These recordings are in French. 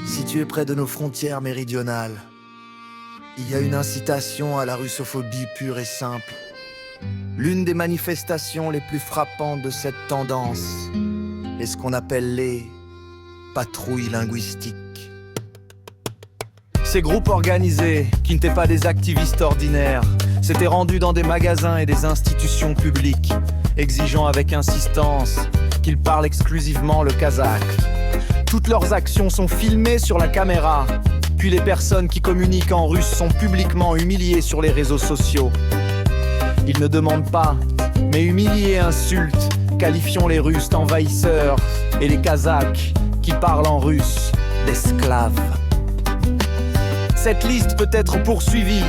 Situé près de nos frontières méridionales, il y a une incitation à la russophobie pure et simple. L'une des manifestations les plus frappantes de cette tendance est ce qu'on appelle les patrouilles linguistiques. Ces groupes organisés, qui n'étaient pas des activistes ordinaires, s'étaient rendus dans des magasins et des institutions publiques, exigeant avec insistance qu'ils parlent exclusivement le kazakh. Toutes leurs actions sont filmées sur la caméra, puis les personnes qui communiquent en russe sont publiquement humiliées sur les réseaux sociaux. Ils ne demandent pas, mais humilient et insultent, qualifiant les Russes d'envahisseurs et les Kazakhs qui parlent en russe d'esclaves. Cette liste peut être poursuivie.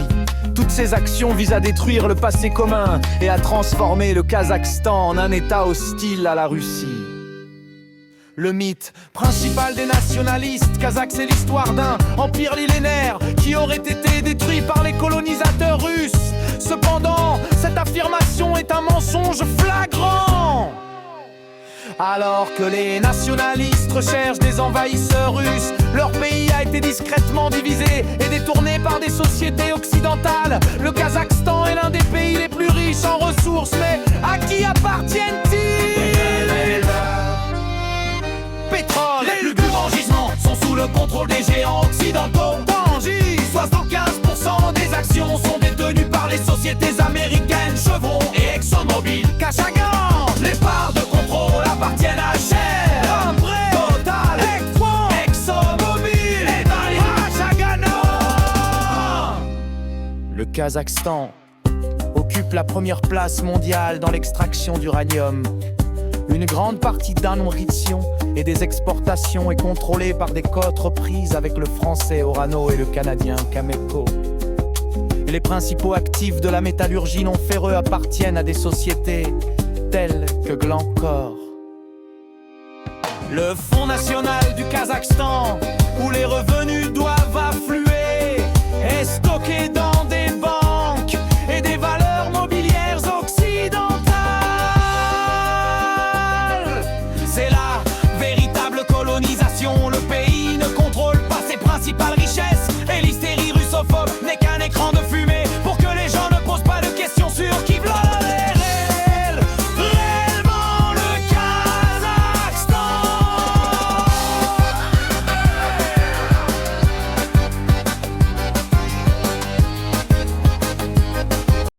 Toutes ces actions visent à détruire le passé commun et à transformer le Kazakhstan en un État hostile à la Russie. Le mythe principal des nationalistes kazakhs, c'est l'histoire d'un empire millénaire qui aurait été détruit par les colonisateurs russes. Cependant, cette affirmation est un mensonge flagrant. Alors que les nationalistes recherchent des envahisseurs russes, leur pays a été discrètement divisé et détourné par des sociétés occidentales. Le Kazakhstan est l'un des pays les plus riches en ressources, mais à qui appartiennent-ils? Pétrole, les lugubres gisements sont sous le contrôle des géants occidentaux. Tangier, 75% des actions sont détenues par les sociétés américaines, Chevron et ExxonMobil. Kashagan, les parts de contrôle appartiennent à Shell, Total, ExxonMobil et Kashagan. Le Kazakhstan occupe la première place mondiale dans l'extraction d'uranium. Une grande partie d'Anonrition et des exportations est contrôlée par des cotes reprises avec le français Orano et le canadien Cameco. Les principaux actifs de la métallurgie non ferreux appartiennent à des sociétés telles que Glencore. Le Fonds national du Kazakhstan, où les revenus